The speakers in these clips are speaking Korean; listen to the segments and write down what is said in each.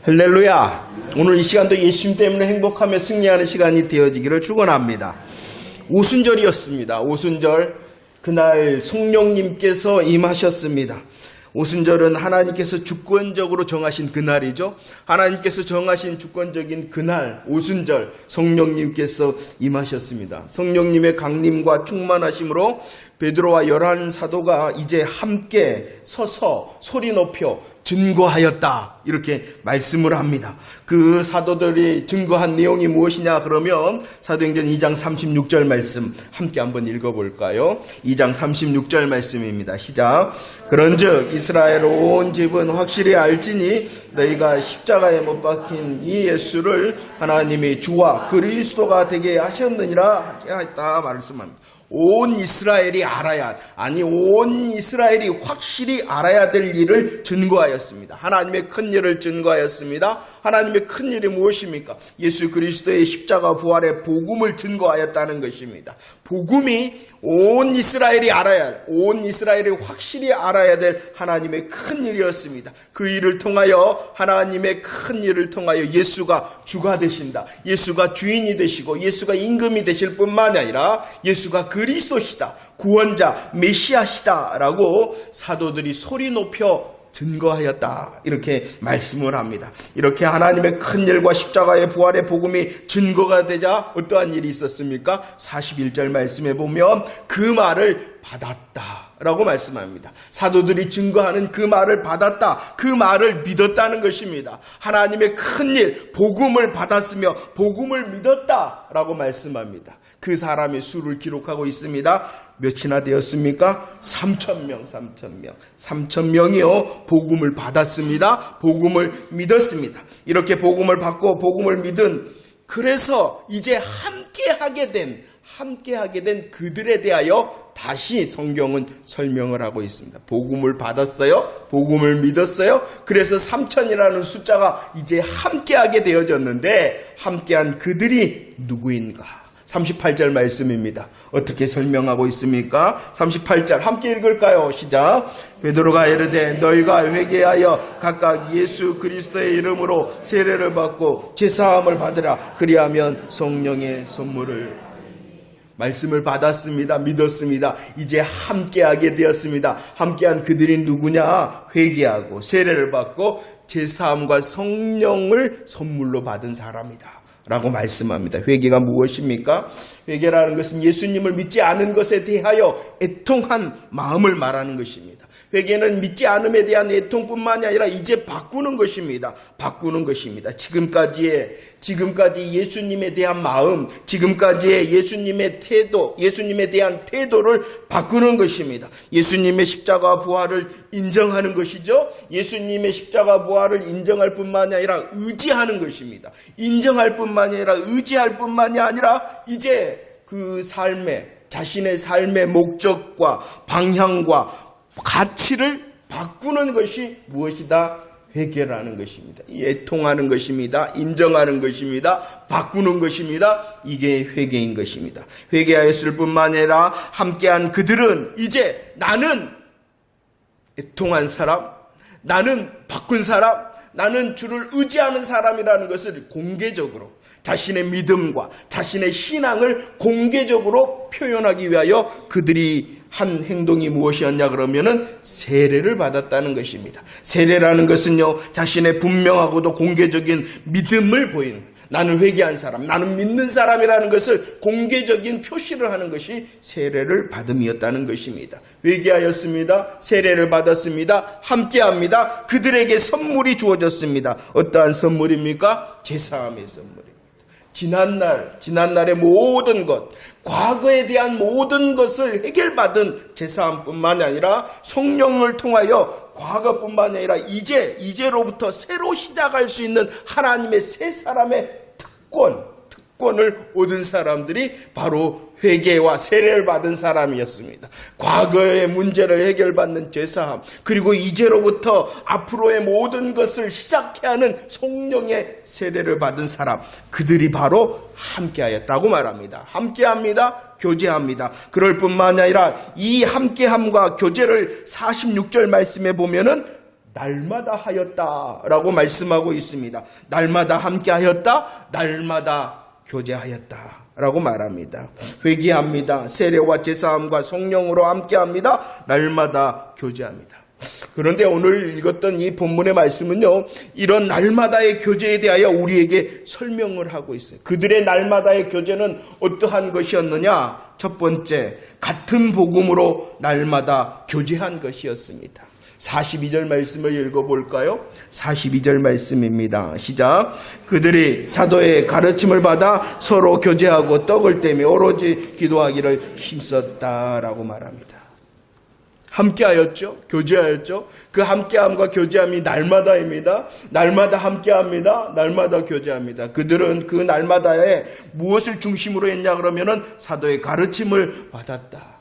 할렐루야. 오늘 이 시간도 예수님 때문에 행복하며 승리하는 시간이 되어지기를 축원합니다. 오순절이었습니다. 오순절, 그날 성령님께서 임하셨습니다. 오순절은 하나님께서 주권적으로 정하신 그날이죠. 하나님께서 정하신 주권적인 그날 오순절 성령님께서 임하셨습니다. 성령님의 강림과 충만하심으로 베드로와 11 사도가 이제 함께 서서 소리 높여 증거하였다, 이렇게 말씀을 합니다. 그 사도들이 증거한 내용이 무엇이냐 그러면 사도행전 2장 36절 말씀 함께 한번 읽어볼까요? 2장 36절 말씀입니다. 시작. 그런즉 이스라엘 온 집은 확실히 알지니 너희가 십자가에 못 박힌 이 예수를 하나님이 주와 그리스도가 되게 하셨느니라 했다 말씀합니다. 온 이스라엘이 알아야, 온 이스라엘이 확실히 알아야 될 일을 증거하였습니다. 하나님의 큰 일을 증거하였습니다. 하나님의 큰 일이 무엇입니까? 예수 그리스도의 십자가 부활의 복음을 증거하였다는 것입니다. 복음이 온 이스라엘이 온 이스라엘이 확실히 알아야 될 하나님의 큰 일이었습니다. 그 일을 통하여, 하나님의 큰 일을 통하여 예수가 주가 되신다, 예수가 주인이 되시고 예수가 임금이 되실 뿐만 아니라 예수가 그리스도시다, 구원자, 메시아시다 라고 사도들이 소리 높여 증거하였다, 이렇게 말씀을 합니다. 이렇게 하나님의 큰 일과 십자가의 부활의 복음이 증거가 되자 어떠한 일이 있었습니까? 41절 말씀에 보면 그 말을 받았다 라고 말씀합니다. 사도들이 증거하는 그 말을 받았다, 그 말을 믿었다는 것입니다. 하나님의 큰 일, 복음을 받았으며 복음을 믿었다 라고 말씀합니다. 그 사람의 수를 기록하고 있습니다. 몇이나 되었습니까? 3,000명. 3,000명이요 복음을 받았습니다. 복음을 믿었습니다. 이렇게 복음을 받고 복음을 믿은, 그래서 이제 함께하게 된 그들에 대하여 다시 성경은 설명을 하고 있습니다. 복음을 받았어요, 복음을 믿었어요. 그래서 3,000이라는 숫자가 이제 함께하게 되어졌는데, 함께한 그들이 누구인가? 38절 말씀입니다. 어떻게 설명하고 있습니까? 38절 함께 읽을까요? 시작. 베드로가 이르되 너희가 회개하여 각각 예수 그리스도의 이름으로 세례를 받고 제사함을 받으라. 그리하면 성령의 선물을, 말씀을 받았습니다. 믿었습니다. 이제 함께하게 되었습니다. 함께한 그들이 누구냐? 회개하고 세례를 받고 제사함과 성령을 선물로 받은 사람이다 라고 말씀합니다. 회개가 무엇입니까? 회개라는 것은 예수님을 믿지 않은 것에 대하여 애통한 마음을 말하는 것입니다. 회개는 믿지 않음에 대한 애통뿐만이 아니라 이제 바꾸는 것입니다. 지금까지 예수님에 대한 마음, 지금까지의 예수님의 태도, 예수님에 대한 태도를 바꾸는 것입니다. 예수님의 십자가 부활을 인정하는 것이죠. 예수님의 십자가 부활을 인정할 뿐만이 아니라 의지하는 것입니다. 인정할 뿐만이 아니라 의지할 뿐만이 아니라 이제 그 자신의 삶의 목적과 방향과 가치를 바꾸는 것이 무엇이다? 회개라는 것입니다. 애통하는 것입니다. 인정하는 것입니다. 바꾸는 것입니다. 이게 회개인 것입니다. 회개하였을 뿐만 아니라 함께한 그들은 이제 나는 애통한 사람, 나는 바꾼 사람, 나는 주를 의지하는 사람이라는 것을 공개적으로, 자신의 믿음과 자신의 신앙을 공개적으로 표현하기 위하여 그들이 한 행동이 무엇이었냐 그러면은 세례를 받았다는 것입니다. 세례라는 것은요, 자신의 분명하고도 공개적인 믿음을 보이는, 나는 회개한 사람, 나는 믿는 사람이라는 것을 공개적인 표시를 하는 것이 세례를 받음이었다는 것입니다. 회개하였습니다. 세례를 받았습니다. 함께합니다. 그들에게 선물이 주어졌습니다. 어떠한 선물입니까? 제사함의 선물입니다. 지난날의 모든 것, 과거에 대한 모든 것을 해결받은 제사함뿐만이 아니라 성령을 통하여 과거뿐만이 아니라 이제로부터 새로 시작할 수 있는 하나님의 새 사람의 특권을 얻은 사람들이 바로 회개와 세례를 받은 사람이었습니다. 과거의 문제를 해결받는 제사함, 그리고 이제로부터 앞으로의 모든 것을 시작해야 하는 성령의 세례를 받은 사람, 그들이 바로 함께하였다고 말합니다. 함께합니다. 교제합니다. 그럴 뿐만 아니라 이 함께함과 교제를 46절 말씀에 보면은 날마다 하였다라고 말씀하고 있습니다. 날마다 함께 하였다, 날마다 교제하였다라고 말합니다. 회개합니다. 세례와 제사함과 성령으로 함께 합니다. 날마다 교제합니다. 그런데 오늘 읽었던 이 본문의 말씀은요, 이런 날마다의 교제에 대하여 우리에게 설명을 하고 있어요. 그들의 날마다의 교제는 어떠한 것이었느냐? 첫 번째, 같은 복음으로 날마다 교제한 것이었습니다. 42절 말씀을 읽어볼까요? 42절 말씀입니다. 시작. 그들이 사도의 가르침을 받아 서로 교제하고 떡을 떼며 오로지 기도하기를 힘썼다라고 말합니다. 함께하였죠. 교제하였죠. 그 함께함과 교제함이 날마다입니다. 날마다 함께합니다. 날마다 교제합니다. 그들은 그 날마다에 무엇을 중심으로 했냐 그러면은 사도의 가르침을 받았다.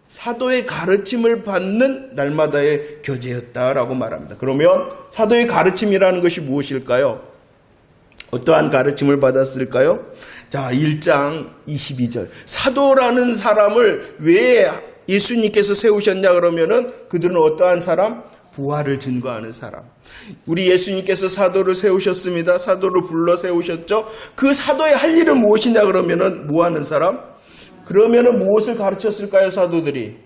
사도의 가르침을 받는 날마다의 교제였다라고 말합니다. 그러면 사도의 가르침이라는 것이 무엇일까요? 어떠한 가르침을 받았을까요? 자, 1장 22절. 사도라는 사람을 왜 예수님께서 세우셨냐 그러면은 그들은 어떠한 사람? 부활을 증거하는 사람. 우리 예수님께서 사도를 세우셨습니다. 사도를 불러 세우셨죠. 그 사도의 할 일은 무엇이냐 그러면은 뭐 하는 사람? 그러면은 무엇을 가르쳤을까요, 사도들이?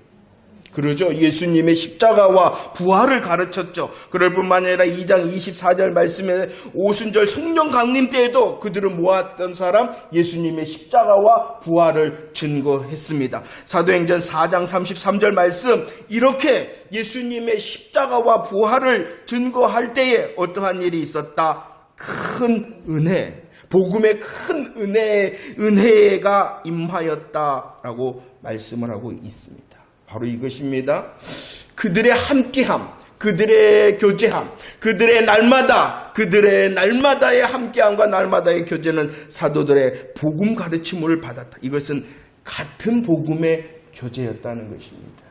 그러죠. 예수님의 십자가와 부활을 가르쳤죠. 그럴 뿐만 아니라 2장 24절 말씀에 오순절 성령 강림 때에도 그들은 모았던 사람? 예수님의 십자가와 부활을 증거했습니다. 사도행전 4장 33절 말씀, 이렇게 예수님의 십자가와 부활을 증거할 때에 어떠한 일이 있었다? 큰 은혜, 복음의 큰 은혜가 임하였다라고 말씀을 하고 있습니다. 바로 이것입니다. 그들의 함께함, 그들의 교제함, 그들의 날마다의 함께함과 날마다의 교제는 사도들의 복음 가르침을 받았다. 이것은 같은 복음의 교제였다는 것입니다.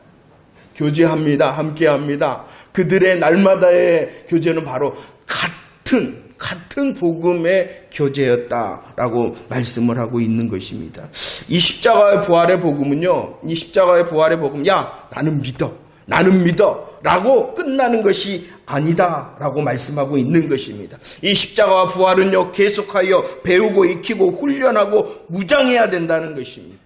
교제합니다. 함께합니다. 그들의 날마다의 교제는 바로 같은 복음의 교제였다라고 말씀을 하고 있는 것입니다. 이 십자가의 부활의 복음은요, 이 십자가의 부활의 복음, 야, 나는 믿어 라고 끝나는 것이 아니다 라고 말씀하고 있는 것입니다. 이 십자가와 부활은요, 계속하여 배우고 익히고 훈련하고 무장해야 된다는 것입니다.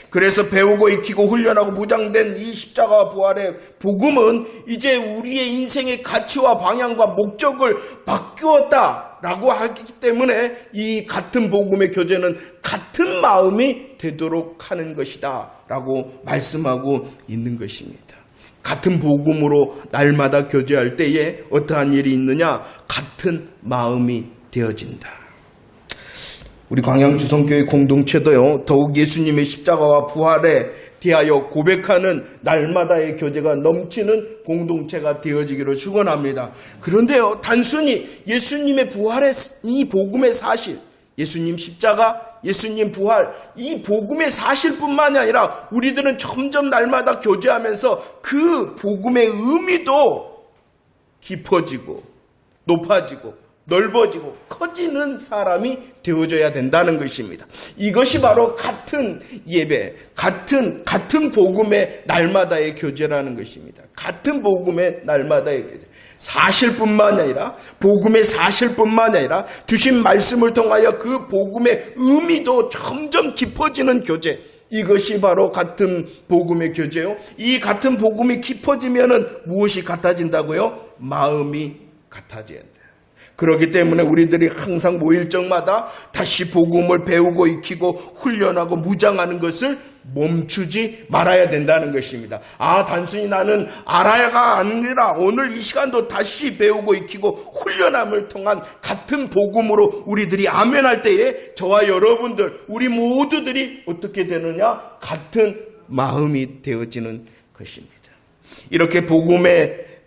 그래서 배우고 익히고 훈련하고 무장된 이 십자가와 부활의 복음은 이제 우리의 인생의 가치와 방향과 목적을 바꾸었다라고 하기 때문에 이 같은 복음의 교제는 같은 마음이 되도록 하는 것이다 라고 말씀하고 있는 것입니다. 같은 복음으로 날마다 교제할 때에 어떠한 일이 있느냐? 같은 마음이 되어진다. 우리 광양주성교회 공동체도요, 더욱 예수님의 십자가와 부활에 대하여 고백하는 날마다의 교제가 넘치는 공동체가 되어지기를 축원합니다. 그런데요, 단순히 예수님의 부활의 이 복음의 사실, 예수님 십자가, 예수님 부활, 이 복음의 사실뿐만이 아니라 우리들은 점점 날마다 교제하면서 그 복음의 의미도 깊어지고 높아지고 넓어지고 커지는 사람이 되어져야 된다는 것입니다. 이것이 바로 같은 예배, 같은 복음의 날마다의 교제라는 것입니다. 같은 복음의 날마다의 교제. 사실뿐만 아니라, 복음의 사실뿐만 아니라 주신 말씀을 통하여 그 복음의 의미도 점점 깊어지는 교제. 이것이 바로 같은 복음의 교제요. 이 같은 복음이 깊어지면은 무엇이 같아진다고요? 마음이 같아져야 돼요. 그렇기 때문에 우리들이 항상 모일 적마다 다시 복음을 배우고 익히고 훈련하고 무장하는 것을 멈추지 말아야 된다는 것입니다. 단순히 나는 알아야가 아니라 오늘 이 시간도 다시 배우고 익히고 훈련함을 통한 같은 복음으로 우리들이 아멘할 때에 저와 여러분들, 우리 모두들이 어떻게 되느냐? 같은 마음이 되어지는 것입니다. 이렇게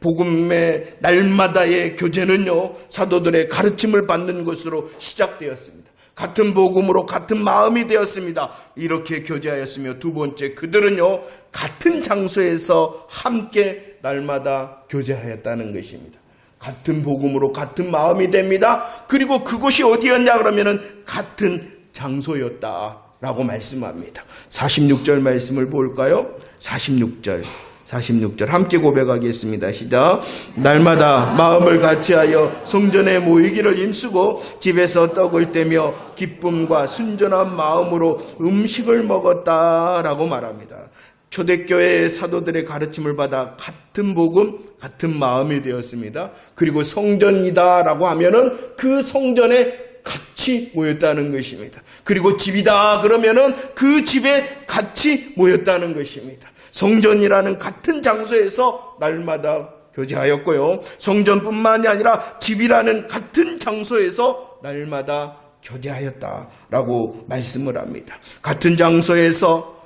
복음의 날마다의 교제는요, 사도들의 가르침을 받는 것으로 시작되었습니다. 같은 복음으로 같은 마음이 되었습니다. 이렇게 교제하였으며, 두 번째, 그들은요, 같은 장소에서 함께 날마다 교제하였다는 것입니다. 같은 복음으로 같은 마음이 됩니다. 그리고 그곳이 어디였냐 그러면은 같은 장소였다라고 말씀합니다. 46절 말씀을 볼까요? 46절. 46절 함께 고백하겠습니다. 시작. 날마다 마음을 같이하여 성전에 모이기를 힘쓰고 집에서 떡을 떼며 기쁨과 순전한 마음으로 음식을 먹었다라고 말합니다. 초대교회 사도들의 가르침을 받아 같은 복음, 같은 마음이 되었습니다. 그리고 성전이다라고 하면은 그 성전에 같이 모였다는 것입니다. 그리고 집이다 그러면은 그 집에 같이 모였다는 것입니다. 성전이라는 같은 장소에서 날마다 교제하였고요. 성전뿐만이 아니라 집이라는 같은 장소에서 날마다 교제하였다라고 말씀을 합니다. 같은 장소에서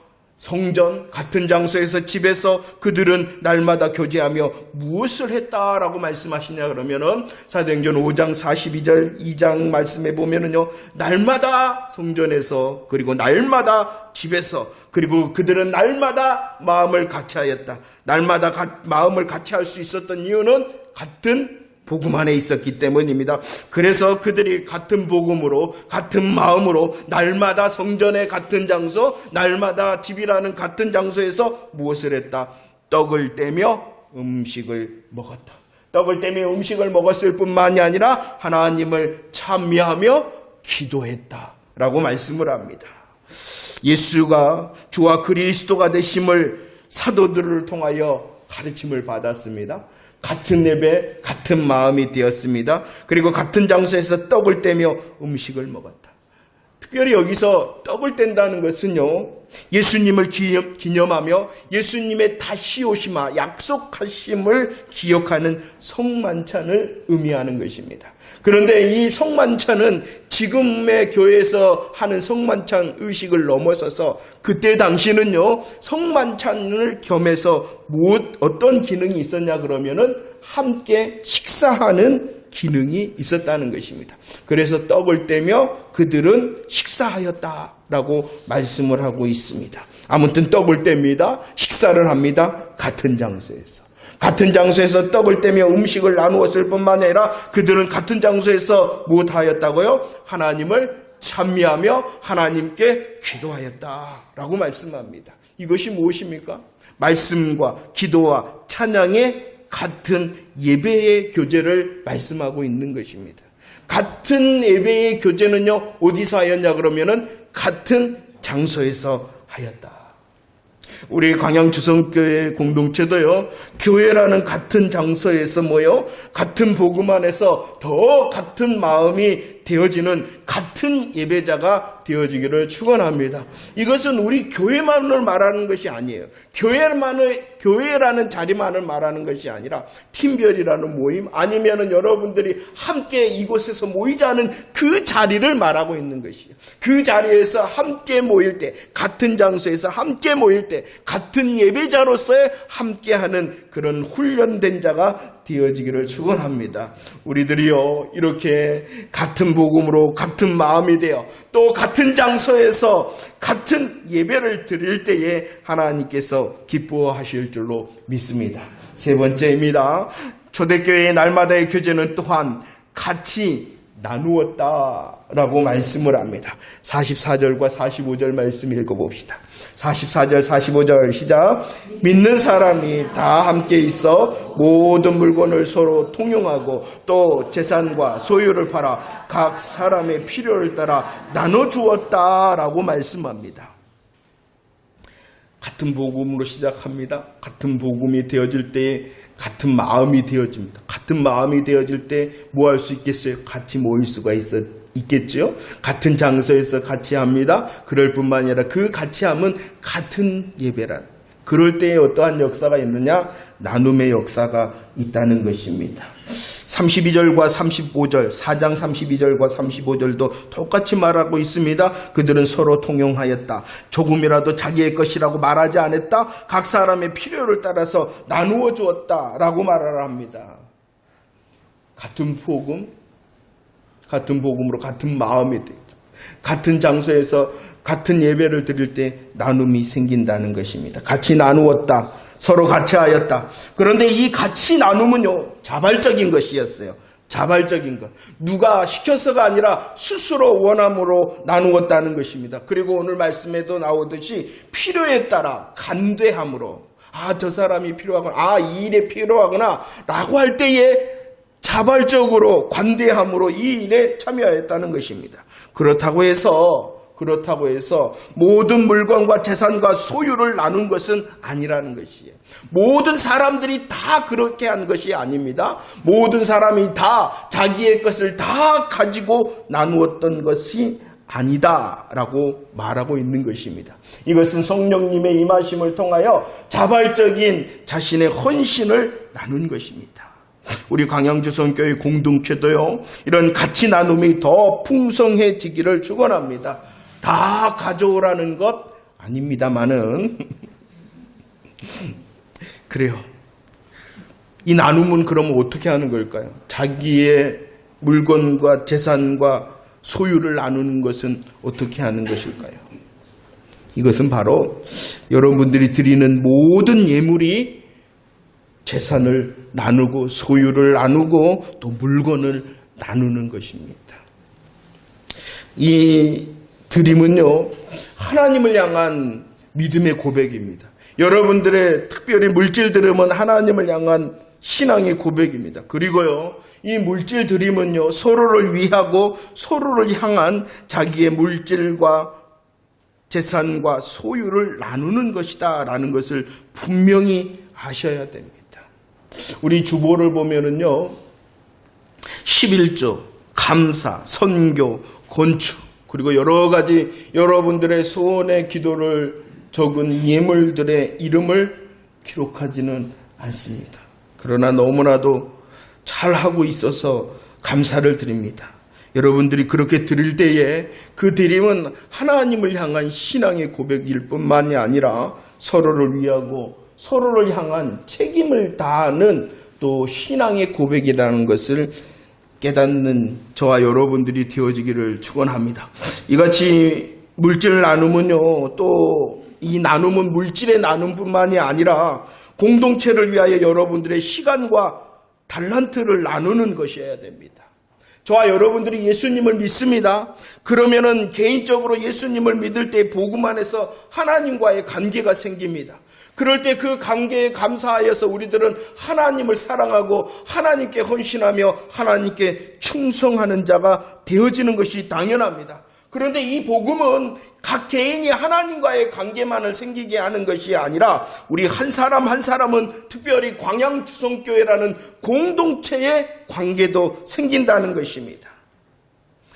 성전, 같은 장소에서 집에서 그들은 날마다 교제하며 무엇을 했다라고 말씀하시냐 그러면은 사도행전 5장 42절 2장 말씀에 보면은요, 날마다 성전에서 그리고 날마다 집에서 그리고 그들은 날마다 마음을 같이하였다. 날마다 마음을 같이 할 수 있었던 이유는 같은 복음 안에 있었기 때문입니다. 그래서 그들이 같은 복음으로 같은 마음으로 날마다 성전의 같은 장소, 날마다 집이라는 같은 장소에서 무엇을 했다? 떡을 떼며 음식을 먹었다. 떡을 떼며 음식을 먹었을 뿐만이 아니라 하나님을 찬미하며 기도했다라고 말씀을 합니다. 예수가 주와 그리스도가 되심을 사도들을 통하여 가르침을 받았습니다. 같은 예배, 같은 마음이 되었습니다. 그리고 같은 장소에서 떡을 떼며 음식을 먹었다. 특별히 여기서 떡을 뗀다는 것은요, 예수님을 기념하며 예수님의 다시 오심과 약속하심을 기억하는 성만찬을 의미하는 것입니다. 그런데 이 성만찬은 지금의 교회에서 하는 성만찬 의식을 넘어서서 그때 당시는요, 성만찬을 겸해서 어떤 기능이 있었냐 그러면은 함께 식사하는 기능이 있었다는 것입니다. 그래서 떡을 떼며 그들은 식사하였다라고 말씀을 하고 있습니다. 아무튼 떡을 뗍니다. 식사를 합니다. 같은 장소에서. 같은 장소에서 떡을 떼며 음식을 나누었을 뿐만 아니라 그들은 같은 장소에서 무엇하였다고요? 하나님을 찬미하며 하나님께 기도하였다라고 말씀합니다. 이것이 무엇입니까? 말씀과 기도와 찬양의 같은 예배의 교제를 말씀하고 있는 것입니다. 같은 예배의 교제는요, 어디서 하였냐 그러면은 같은 장소에서 하였다. 우리 광양주성교회 공동체도요, 교회라는 같은 장소에서 모여 같은 복음 안에서 더 같은 마음이 되어지는 같은 예배자가 되어지기를 축원합니다. 이것은 우리 교회만을 말하는 것이 아니에요. 교회라는 자리만을 말하는 것이 아니라 팀별이라는 모임 아니면은 여러분들이 함께 이곳에서 모이자는 그 자리를 말하고 있는 것이에요. 그 자리에서 함께 모일 때, 같은 장소에서 함께 모일 때 같은 예배자로서의 함께하는 그런 훈련된 자가 되어지기를 축원합니다. 우리들이요, 이렇게 같은 복음으로 같은 마음이 되어 또 같은 장소에서 같은 예배를 드릴 때에 하나님께서 기뻐하실 줄로 믿습니다. 세 번째입니다. 초대교회의 날마다의 교제는 또한 같이 나누었다라고 말씀을 합니다. 44절과 45절 말씀 읽어봅시다. 44절 45절 시작. 믿는 사람이 다 함께 있어 모든 물건을 서로 통용하고 또 재산과 소유를 팔아 각 사람의 필요를 따라 나눠주었다라고 말씀합니다. 같은 복음으로 시작합니다. 같은 복음이 되어질 때에 같은 마음이 되어집니다. 같은 마음이 되어질 때 뭐 할 수 있겠어요? 같이 모일 수가 있겠죠? 같은 장소에서 같이 합니다. 그럴 뿐만 아니라 그 같이 함은 같은 예배란. 그럴 때에 어떠한 역사가 있느냐? 나눔의 역사가 있다는 것입니다. 32절과 35절, 4장 32절과 35절도 똑같이 말하고 있습니다. 그들은 서로 통용하였다. 조금이라도 자기의 것이라고 말하지 않았다. 각 사람의 필요를 따라서 나누어 주었다라고 말을 합니다. 같은 복음, 같은 복음으로 같은 마음이 되죠. 같은 장소에서 같은 예배를 드릴 때 나눔이 생긴다는 것입니다. 같이 나누었다. 서로 같이 하였다. 그런데 이 같이 나눔은요, 자발적인 것이었어요. 자발적인 것. 누가 시켜서가 아니라 스스로 원함으로 나누었다는 것입니다. 그리고 오늘 말씀에도 나오듯이 필요에 따라 간대함으로 저 사람이 필요하구나, 이 일에 필요하구나 라고 할 때에 자발적으로 관대함으로 이 일에 참여했다는 것입니다. 그렇다고 해서 모든 물건과 재산과 소유를 나눈 것은 아니라는 것이에요. 모든 사람들이 다 그렇게 한 것이 아닙니다. 모든 사람이 다 자기의 것을 다 가지고 나누었던 것이 아니다라고 말하고 있는 것입니다. 이것은 성령님의 임하심을 통하여 자발적인 자신의 헌신을 나눈 것입니다. 우리 광양주선교회 공동체도요, 이런 가치 나눔이 더 풍성해지기를 축원합니다. 다 가져오라는 것 아닙니다마는 그래요. 이 나눔은 그러면 어떻게 하는 걸까요? 자기의 물건과 재산과 소유를 나누는 것은 어떻게 하는 것일까요? 이것은 바로 여러분들이 드리는 모든 예물이 재산을 나누고 소유를 나누고 또 물건을 나누는 것입니다. 이 드림은요, 하나님을 향한 믿음의 고백입니다. 여러분들의 특별히 물질 드림은 하나님을 향한 신앙의 고백입니다. 그리고요, 이 물질 드림은요, 서로를 위하고 서로를 향한 자기의 물질과 재산과 소유를 나누는 것이다 라는 것을 분명히 아셔야 됩니다. 우리 주보를 보면은요, 11조, 감사, 선교, 건축, 그리고 여러 가지 여러분들의 소원의 기도를 적은 예물들의 이름을 기록하지는 않습니다. 그러나 너무나도 잘하고 있어서 감사를 드립니다. 여러분들이 그렇게 드릴 때에 그 드림은 하나님을 향한 신앙의 고백일 뿐만이 아니라 서로를 위하고 서로를 향한 책임을 다하는 또 신앙의 고백이라는 것을 깨닫는 저와 여러분들이 되어지기를 축원합니다. 이같이 물질 나눔은요, 또 이 나눔은 물질의 나눔뿐만이 아니라 공동체를 위하여 여러분들의 시간과 달란트를 나누는 것이어야 됩니다. 저와 여러분들이 예수님을 믿습니다. 그러면은 개인적으로 예수님을 믿을 때 복음 안에서 하나님과의 관계가 생깁니다. 그럴 때 그 관계에 감사하여서 우리들은 하나님을 사랑하고 하나님께 헌신하며 하나님께 충성하는 자가 되어지는 것이 당연합니다. 그런데 이 복음은 각 개인이 하나님과의 관계만을 생기게 하는 것이 아니라 우리 한 사람 한 사람은 특별히 광양주성교회라는 공동체의 관계도 생긴다는 것입니다.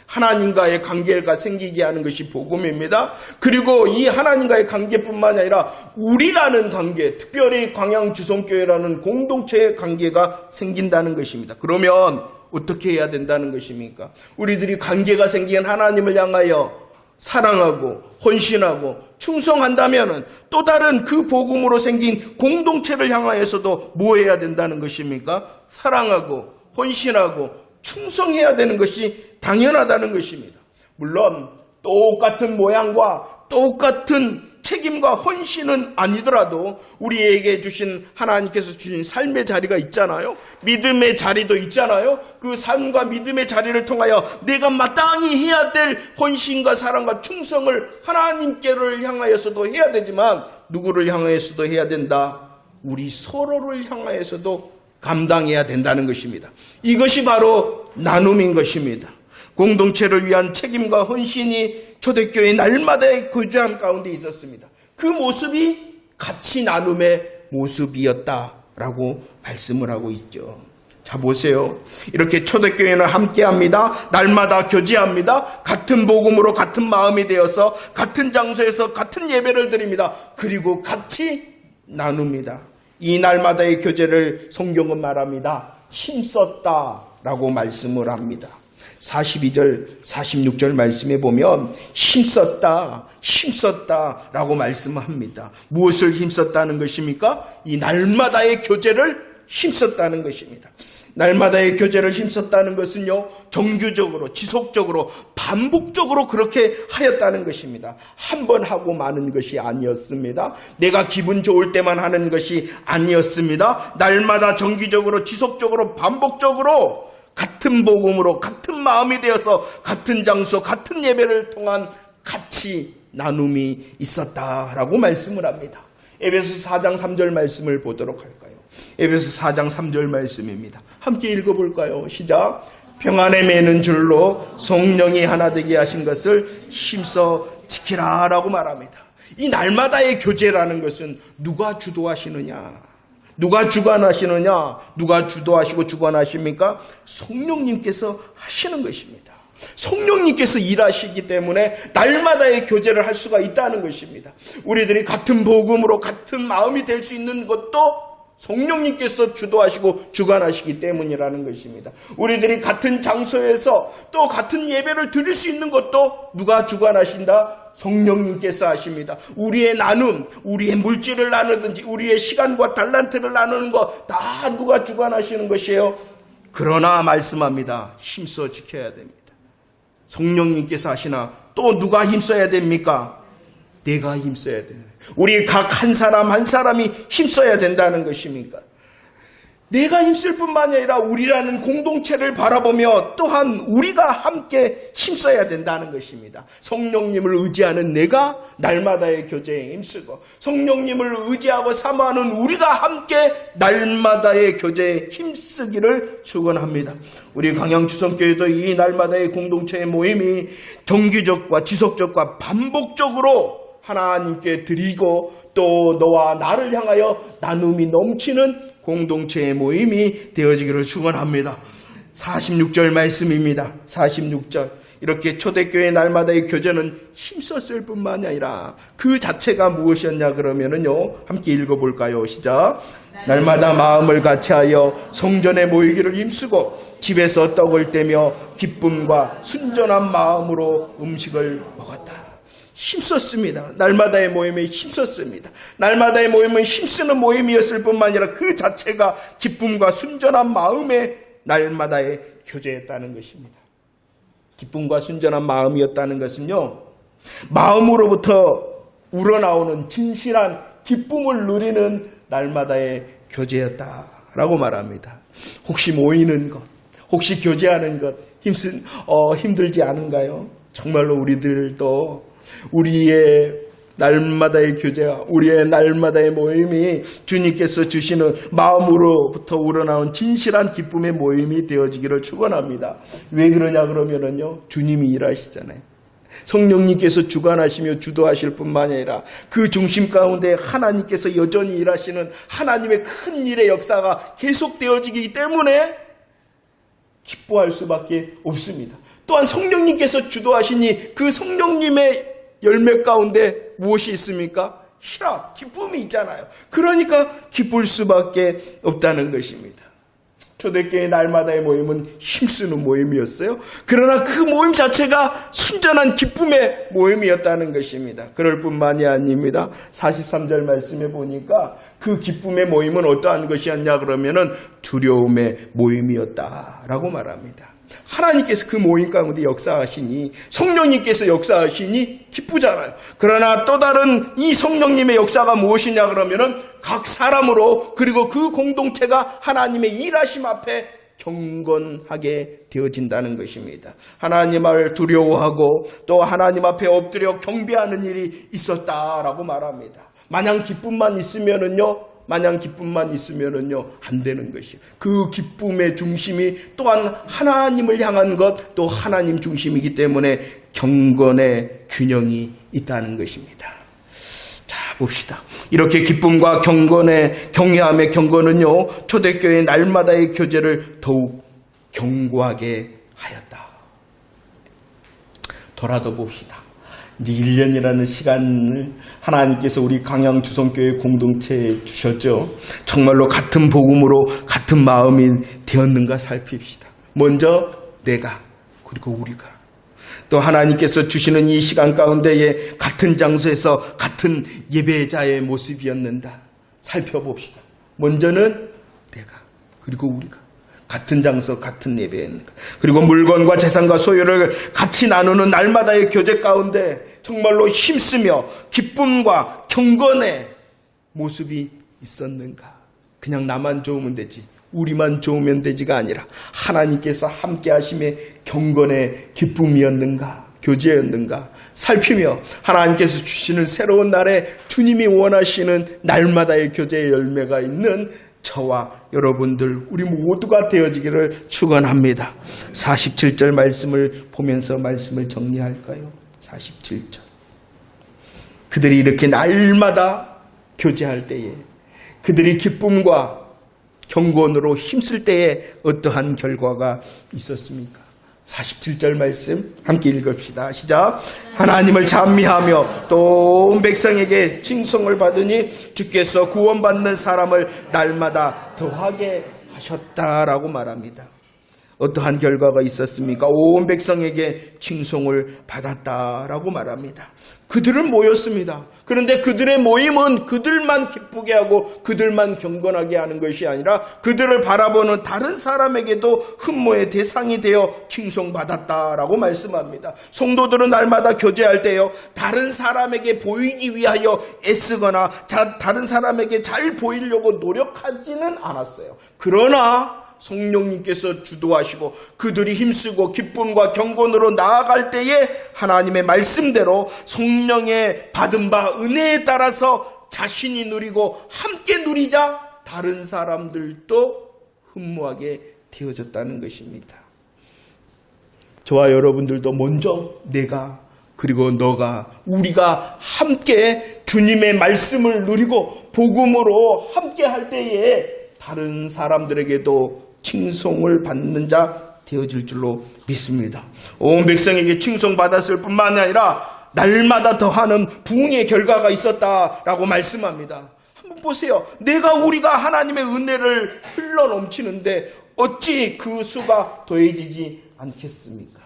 하나님과의 관계가 생기게 하는 것이 복음입니다. 그리고 이 하나님과의 관계뿐만 아니라 우리라는 관계, 특별히 광양주성교회라는 공동체의 관계가 생긴다는 것입니다. 그러면 어떻게 해야 된다는 것입니까? 우리들이 관계가 생긴 하나님을 향하여 사랑하고 헌신하고 충성한다면 또 다른 그 복음으로 생긴 공동체를 향하여서도 뭐 해야 된다는 것입니까? 사랑하고 헌신하고 충성해야 되는 것이 당연하다는 것입니다. 물론 똑같은 모양과 똑같은 책임과 헌신은 아니더라도 우리에게 주신 하나님께서 주신 삶의 자리가 있잖아요. 믿음의 자리도 있잖아요. 그 삶과 믿음의 자리를 통하여 내가 마땅히 해야 될 헌신과 사랑과 충성을 하나님께를 향하여서도 해야 되지만 누구를 향하여서도 해야 된다. 우리 서로를 향하여서도 감당해야 된다는 것입니다. 이것이 바로 나눔인 것입니다. 공동체를 위한 책임과 헌신이 초대교회 날마다의 교제함 가운데 있었습니다. 그 모습이 같이 나눔의 모습이었다라고 말씀을 하고 있죠. 자, 보세요. 이렇게 초대교회는 함께합니다. 날마다 교제합니다. 같은 복음으로 같은 마음이 되어서 같은 장소에서 같은 예배를 드립니다. 그리고 같이 나눕니다. 이 날마다의 교제를 성경은 말합니다. 힘썼다라고 말씀을 합니다. 42절, 46절 말씀에 보면 힘썼다 라고 말씀합니다. 무엇을 힘썼다는 것입니까? 이 날마다의 교제를 힘썼다는 것입니다. 날마다의 교제를 힘썼다는 것은요, 정규적으로, 지속적으로, 반복적으로 그렇게 하였다는 것입니다. 한 번 하고 마는 것이 아니었습니다. 내가 기분 좋을 때만 하는 것이 아니었습니다. 날마다 정기적으로, 지속적으로, 반복적으로 같은 복음으로 같은 마음이 되어서 같은 장소, 같은 예배를 통한 같이 나눔이 있었다라고 말씀을 합니다. 에베소 4장 3절 말씀을 보도록 할까요? 에베소 4장 3절 말씀입니다. 함께 읽어볼까요? 시작. 평안에 매는 줄로 성령이 하나 되게 하신 것을 힘써 지키라 라고 말합니다. 이 날마다의 교제라는 것은 누가 주도하시느냐? 누가 주관하시느냐? 누가 주도하시고 주관하십니까? 성령님께서 하시는 것입니다. 성령님께서 일하시기 때문에 날마다의 교제를 할 수가 있다는 것입니다. 우리들이 같은 복음으로 같은 마음이 될 수 있는 것도 성령님께서 주도하시고 주관하시기 때문이라는 것입니다. 우리들이 같은 장소에서 또 같은 예배를 드릴 수 있는 것도 누가 주관하신다? 성령님께서 하십니다. 우리의 나눔, 우리의 물질을 나누든지 우리의 시간과 달란트를 나누는 거 다 누가 주관하시는 것이에요? 그러나 말씀합니다. 힘써 지켜야 됩니다. 성령님께서 하시나 또 누가 힘써야 됩니까? 내가 힘써야 돼요. 우리 각 한 사람 한 사람이 힘써야 된다는 것입니까? 내가 힘쓸 뿐만 아니라 우리라는 공동체를 바라보며 또한 우리가 함께 힘써야 된다는 것입니다. 성령님을 의지하는 내가 날마다의 교제에 힘쓰고 성령님을 의지하고 사모하는 우리가 함께 날마다의 교제에 힘쓰기를 축원합니다. 우리 광양주성교회도 이 날마다의 공동체의 모임이 정기적과 지속적과 반복적으로 하나님께 드리고 또 너와 나를 향하여 나눔이 넘치는 공동체의 모임이 되어지기를 축원합니다. 46절 말씀입니다. 46절. 이렇게 초대교회 날마다의 교제는 힘썼을 뿐만이 아니라 그 자체가 무엇이었냐 그러면은요. 함께 읽어볼까요? 시작. 날마다 마음을 같이하여 성전에 모이기를 힘쓰고 집에서 떡을 떼며 기쁨과 순전한 마음으로 음식을 먹었다. 힘썼습니다. 날마다의 모임에 힘썼습니다. 날마다의 모임은 힘쓰는 모임이었을 뿐만 아니라 그 자체가 기쁨과 순전한 마음의 날마다의 교제였다는 것입니다. 기쁨과 순전한 마음이었다는 것은요, 마음으로부터 우러나오는 진실한 기쁨을 누리는 날마다의 교제였다라고 말합니다. 혹시 모이는 것, 혹시 교제하는 것 힘들지 않은가요? 정말로 우리들도 우리의 날마다의 교제와 우리의 날마다의 모임이 주님께서 주시는 마음으로부터 우러나온 진실한 기쁨의 모임이 되어지기를 축원합니다. 왜 그러냐 그러면은요, 주님이 일하시잖아요. 성령님께서 주관하시며 주도하실 뿐만 아니라 그 중심 가운데 하나님께서 여전히 일하시는 하나님의 큰 일의 역사가 계속되어지기 때문에 기뻐할 수밖에 없습니다. 또한 성령님께서 주도하시니 그 성령님의 열매 가운데 무엇이 있습니까? 희락, 기쁨이 있잖아요. 그러니까 기쁠 수밖에 없다는 것입니다. 초대교회 날마다의 모임은 힘쓰는 모임이었어요. 그러나 그 모임 자체가 순전한 기쁨의 모임이었다는 것입니다. 그럴 뿐만이 아닙니다. 43절 말씀에 보니까 그 기쁨의 모임은 어떠한 것이었냐 그러면은 두려움의 모임이었다라고 말합니다. 하나님께서 그 모임 가운데 역사하시니, 성령님께서 역사하시니 기쁘잖아요. 그러나 또 다른 이 성령님의 역사가 무엇이냐 그러면은 각 사람으로, 그리고 그 공동체가 하나님의 일하심 앞에 경건하게 되어진다는 것입니다. 하나님을 두려워하고 또 하나님 앞에 엎드려 경배하는 일이 있었다라고 말합니다. 마냥 기쁨만 있으면은요, 안 되는 것이에요. 그 기쁨의 중심이 또한 하나님을 향한 것, 또 하나님 중심이기 때문에 경건의 균형이 있다는 것입니다. 자, 봅시다. 이렇게 기쁨과 경건의 경외함의 경건은요, 초대교회 날마다의 교제를 더욱 견고하게 하였다. 돌아도 봅시다. 이제 1년이라는 시간을 하나님께서 우리 광양주성교회 공동체에 주셨죠. 정말로 같은 복음으로 같은 마음이 되었는가 살핍시다. 먼저 내가, 그리고 우리가. 또 하나님께서 주시는 이 시간 가운데에 같은 장소에서 같은 예배자의 모습이었는가 살펴봅시다. 먼저는 내가, 그리고 우리가. 같은 장소, 같은 예배였는가. 그리고 물건과 재산과 소유를 같이 나누는 날마다의 교제 가운데 정말로 힘쓰며 기쁨과 경건의 모습이 있었는가. 그냥 나만 좋으면 되지, 우리만 좋으면 되지가 아니라 하나님께서 함께 하심의 경건의 기쁨이었는가. 교제였는가 살피며 하나님께서 주시는 새로운 날에 주님이 원하시는 날마다의 교제의 열매가 있는 저와 여러분들 우리 모두가 되어지기를 축원합니다. 47절 말씀을 보면서 말씀을 정리할까요? 47절. 그들이 이렇게 날마다 교제할 때에 그들이 기쁨과 경건으로 힘쓸 때에 어떠한 결과가 있었습니까? 47절 말씀 함께 읽읍시다. 시작. 하나님을 찬미하며 또 온 백성에게 칭송을 받으니 주께서 구원받는 사람을 날마다 더하게 하셨다라고 말합니다. 어떠한 결과가 있었습니까? 온 백성에게 칭송을 받았다라고 말합니다. 그들은 모였습니다. 그런데 그들의 모임은 그들만 기쁘게 하고 그들만 경건하게 하는 것이 아니라 그들을 바라보는 다른 사람에게도 흠모의 대상이 되어 칭송받았다라고 말씀합니다. 성도들은 날마다 교제할 때요, 다른 사람에게 보이기 위하여 애쓰거나 다른 사람에게 잘 보이려고 노력하지는 않았어요. 그러나 성령님께서 주도하시고 그들이 힘쓰고 기쁨과 경건으로 나아갈 때에 하나님의 말씀대로 성령의 받은 바 은혜에 따라서 자신이 누리고 함께 누리자 다른 사람들도 흠모하게 되어졌다는 것입니다. 저와 여러분들도 먼저 내가 그리고 너가 우리가 함께 주님의 말씀을 누리고 복음으로 함께 할 때에 다른 사람들에게도 칭송을 받는 자 되어질 줄로 믿습니다. 온 백성에게 칭송받았을 뿐만 아니라 날마다 더하는 부흥의 결과가 있었다라고 말씀합니다. 한번 보세요. 우리가 하나님의 은혜를 흘러넘치는데 어찌 그 수가 더해지지 않겠습니까?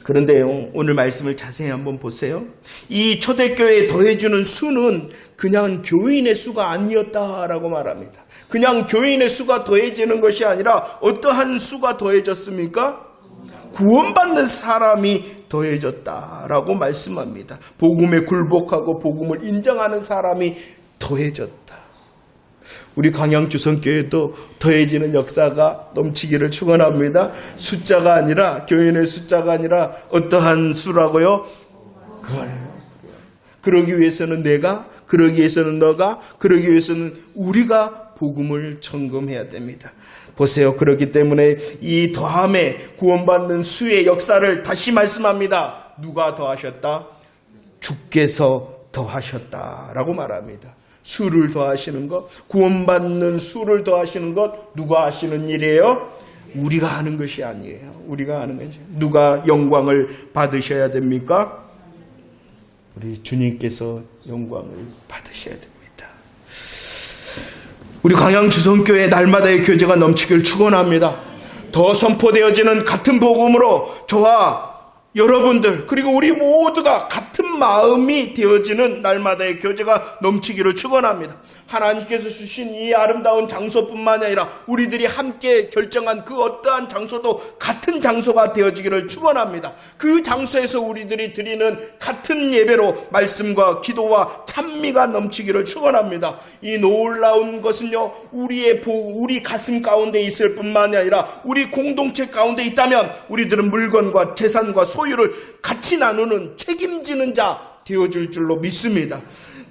그런데요, 오늘 말씀을 자세히 한번 보세요. 이 초대교회에 더해주는 수는 그냥 교인의 수가 아니었다라고 말합니다. 그냥 교인의 수가 더해지는 것이 아니라 어떠한 수가 더해졌습니까? 구원받는 사람이 더해졌다라고 말씀합니다. 복음에 굴복하고 복음을 인정하는 사람이 더해졌다. 우리 광양주성교회도 더해지는 역사가 넘치기를 축원합니다. 숫자가 아니라, 교인의 숫자가 아니라 어떠한 수라고요? 그러기 위해서는 내가, 그러기 위해서는 너가, 그러기 위해서는 우리가 복음을 점검해야 됩니다. 보세요. 그렇기 때문에 이 더함에 구원받는 수의 역사를 다시 말씀합니다. 누가 더하셨다? 주께서 더하셨다라고 말합니다. 수를 더하시는 것, 구원받는 수를 더하시는 것 누가 하시는 일이에요? 우리가 하는 것이 아니에요. 우리가 하는 것이. 누가 영광을 받으셔야 됩니까? 우리 주님께서 영광을 받으셔야 됩니다. 우리 광양주성교회 날마다의 교제가 넘치길 축원합니다. 더 선포되어지는 같은 복음으로 저와 여러분들 그리고 우리 모두가 같은 마음이 되어지는 날마다의 교제가 넘치기를 축원합니다. 하나님께서 주신 이 아름다운 장소뿐만 아니라 우리들이 함께 결정한 그 어떠한 장소도 같은 장소가 되어지기를 축원합니다. 그 장소에서 우리들이 드리는 같은 예배로 말씀과 기도와 찬미가 넘치기를 축원합니다. 이 놀라운 것은요, 우리 가슴 가운데 있을 뿐만이 아니라 우리 공동체 가운데 있다면 우리들은 물건과 재산과 소유를 같이 나누는 책임지는 자 되어줄 줄로 믿습니다.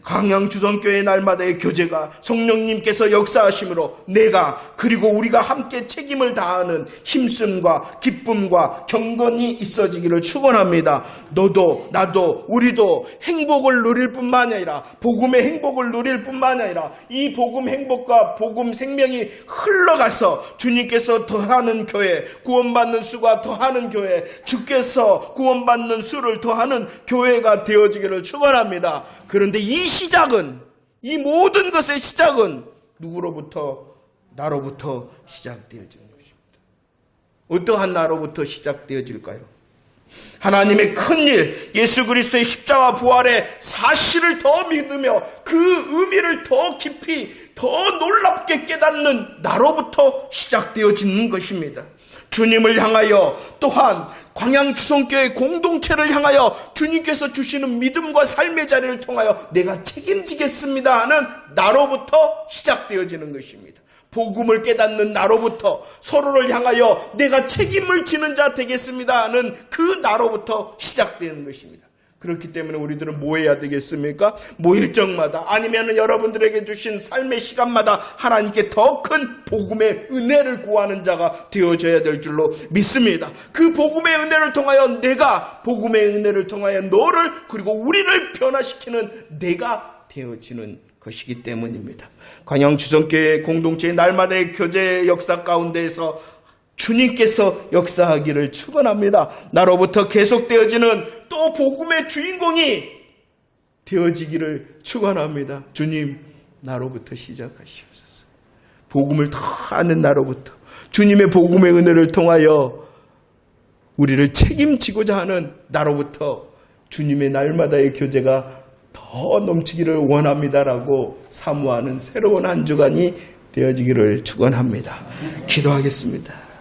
광양주성교회 날마다의 교제가 성령님께서 역사하심으로 내가 그리고 우리가 함께 책임을 다하는 힘씀과 기쁨과 경건이 있어지기를 축원합니다. 너도 나도 우리도 행복을 누릴 뿐만 아니라 복음의 행복을 누릴 뿐만 아니라 이 복음 행복과 복음 생명이 흘러가서 주님께서 더하는 교회, 구원받는 수가 더하는 교회, 주께서 구원받는 수를 더하는 교회가 되어지기를 축원합니다. 그런데 이 모든 것의 시작은 누구로부터? 나로부터 시작되어지는 것입니다. 어떠한 나로부터 시작되어질까요? 하나님의 큰일, 예수 그리스도의 십자가 부활의 사실을 더 믿으며 그 의미를 더 깊이, 더 놀랍게 깨닫는 나로부터 시작되어지는 것입니다. 주님을 향하여 또한 광양주성교회 공동체를 향하여 주님께서 주시는 믿음과 삶의 자리를 통하여 내가 책임지겠습니다 하는 나로부터 시작되어지는 것입니다. 복음을 깨닫는 나로부터 서로를 향하여 내가 책임을 지는 자 되겠습니다 하는 그 나로부터 시작되는 것입니다. 그렇기 때문에 우리들은 뭐 해야 되겠습니까? 모일정마다 아니면 여러분들에게 주신 삶의 시간마다 하나님께 더 큰 복음의 은혜를 구하는 자가 되어져야 될 줄로 믿습니다. 그 복음의 은혜를 통하여 내가 복음의 은혜를 통하여 너를 그리고 우리를 변화시키는 내가 되어지는 것이기 때문입니다. 광양주성교회 공동체의 날마다의 교제 역사 가운데에서 주님께서 역사하기를 축원합니다. 나로부터 계속되어지는 또 복음의 주인공이 되어지기를 축원합니다. 주님, 나로부터 시작하시옵소서. 복음을 더 아는 나로부터 주님의 복음의 은혜를 통하여 우리를 책임지고자 하는 나로부터 주님의 날마다의 교제가 더 넘치기를 원합니다라고 사모하는 새로운 한 주간이 되어지기를 축원합니다. 기도하겠습니다.